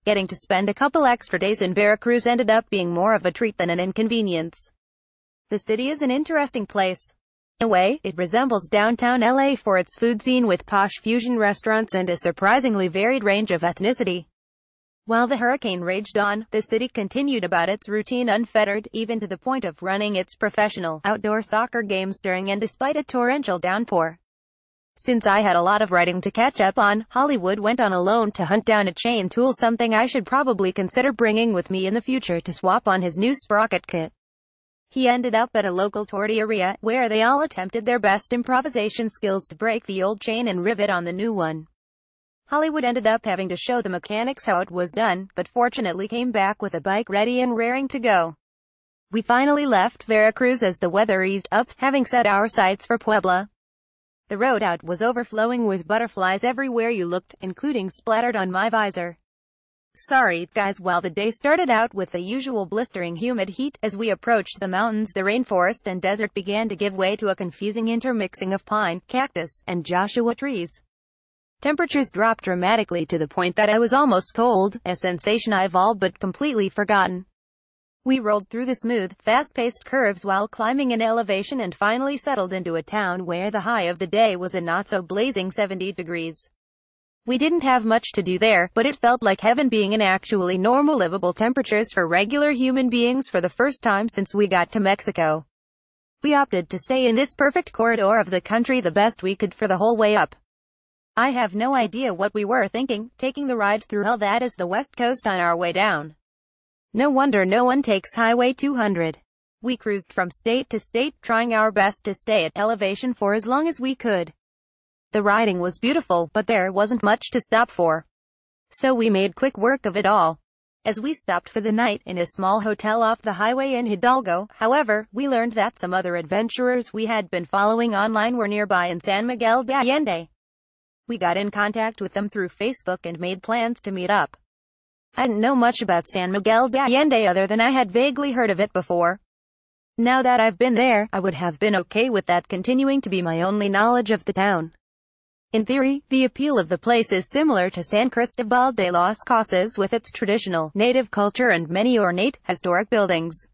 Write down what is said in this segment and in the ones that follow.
Getting to spend a couple extra days in Veracruz ended up being more of a treat than an inconvenience. The city is an interesting place. In a way, it resembles downtown LA for its food scene with posh fusion restaurants and a surprisingly varied range of ethnicity. While the hurricane raged on, the city continued about its routine unfettered, even to the point of running its professional outdoor soccer games during and despite a torrential downpour. Since I had a lot of writing to catch up on, Hollywood went on alone to hunt down a chain tool, something I should probably consider bringing with me in the future to swap on his new sprocket kit. He ended up at a local tortilleria, where they all attempted their best improvisation skills to break the old chain and rivet on the new one. Hollywood ended up having to show the mechanics how it was done, but fortunately came back with a bike ready and raring to go. We finally left Veracruz as the weather eased up, having set our sights for Puebla. The road out was overflowing with butterflies everywhere you looked, including splattered on my visor. Sorry, guys. While the day started out with the usual blistering humid heat, as we approached the mountains, the rainforest and desert began to give way to a confusing intermixing of pine, cactus, and Joshua trees. Temperatures dropped dramatically to the point that I was almost cold, a sensation I've all but completely forgotten. We rolled through the smooth, fast-paced curves while climbing an elevation and finally settled into a town where the high of the day was a not-so-blazing 70 degrees. We didn't have much to do there, but it felt like heaven, being in actually normal livable temperatures for regular human beings for the first time since we got to Mexico. We opted to stay in this perfect corridor of the country the best we could for the whole way up. I have no idea what we were thinking, taking the ride through hell that is the West Coast on our way down. No wonder no one takes Highway 200. We cruised from state to state, trying our best to stay at elevation for as long as we could. The riding was beautiful, but there wasn't much to stop for. So we made quick work of it all. As we stopped for the night in a small hotel off the highway in Hidalgo, however, we learned that some other adventurers we had been following online were nearby in San Miguel de Allende. We got in contact with them through Facebook and made plans to meet up. I didn't know much about San Miguel de Allende other than I had vaguely heard of it before. Now that I've been there, I would have been okay with that continuing to be my only knowledge of the town. In theory, the appeal of the place is similar to San Cristobal de las Casas with its traditional, native culture and many ornate, historic buildings.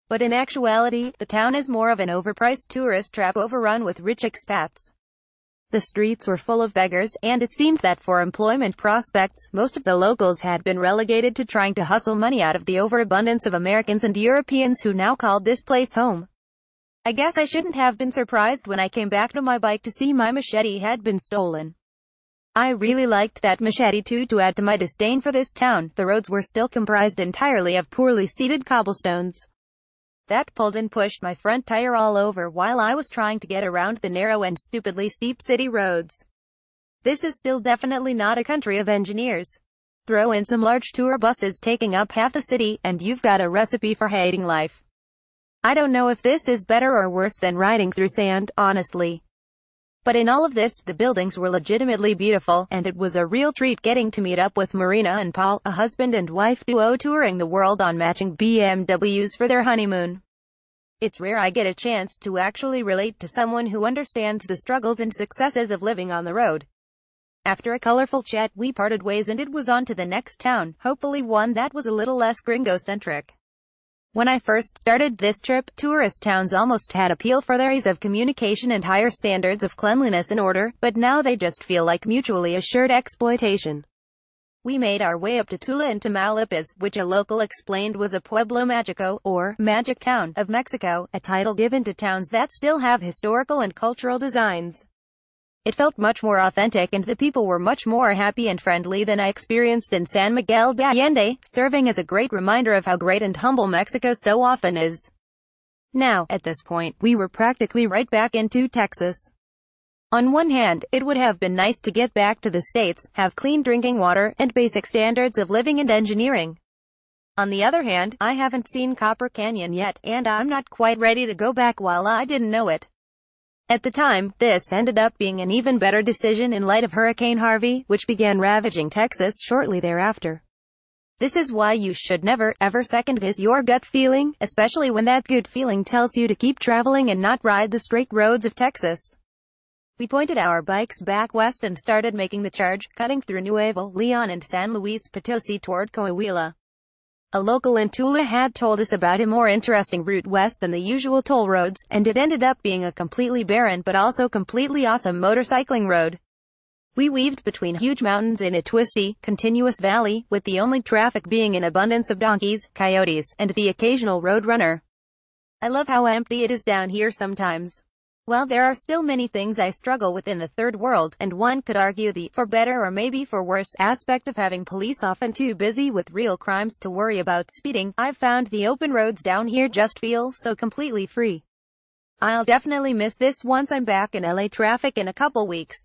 But in actuality, the town is more of an overpriced tourist trap overrun with rich expats. The streets were full of beggars, and it seemed that for employment prospects, most of the locals had been relegated to trying to hustle money out of the overabundance of Americans and Europeans who now called this place home. I guess I shouldn't have been surprised when I came back to my bike to see my machete had been stolen. I really liked that machete too. To add to my disdain for this town, the roads were still comprised entirely of poorly seated cobblestones. That pulled and pushed my front tire all over while I was trying to get around the narrow and stupidly steep city roads. This is still definitely not a country of engineers. Throw in some large tour buses taking up half the city, and you've got a recipe for hating life. I don't know if this is better or worse than riding through sand, honestly. But in all of this, the buildings were legitimately beautiful, and it was a real treat getting to meet up with Marina and Paul, a husband and wife duo touring the world on matching BMWs for their honeymoon. It's rare I get a chance to actually relate to someone who understands the struggles and successes of living on the road. After a colorful chat, we parted ways and it was on to the next town, hopefully one that was a little less gringo-centric. When I first started this trip, tourist towns almost had appeal for their ease of communication and higher standards of cleanliness and order, but now they just feel like mutually assured exploitation. We made our way up to Tula and Tamaulipas, which a local explained was a Pueblo Mágico, or Magic Town, of Mexico, a title given to towns that still have historical and cultural designs. It felt much more authentic and the people were much more happy and friendly than I experienced in San Miguel de Allende, serving as a great reminder of how great and humble Mexico so often is. Now, at this point, we were practically right back into Texas. On one hand, it would have been nice to get back to the States, have clean drinking water, and basic standards of living and engineering. On the other hand, I haven't seen Copper Canyon yet, and I'm not quite ready to go back while I didn't know it. At the time, this ended up being an even better decision in light of Hurricane Harvey, which began ravaging Texas shortly thereafter. This is why you should never, ever second-guess your gut feeling, especially when that good feeling tells you to keep traveling and not ride the straight roads of Texas. We pointed our bikes back west and started making the charge, cutting through Nuevo Leon and San Luis Potosi toward Coahuila. A local in Tula had told us about a more interesting route west than the usual toll roads, and it ended up being a completely barren but also completely awesome motorcycling road. We weaved between huge mountains in a twisty, continuous valley, with the only traffic being an abundance of donkeys, coyotes, and the occasional roadrunner. I love how empty it is down here sometimes. Well, there are still many things I struggle with in the third world, and one could argue the for better or maybe for worse aspect of having police often too busy with real crimes to worry about speeding. I've found the open roads down here just feel so completely free. I'll definitely miss this once I'm back in LA traffic in a couple weeks.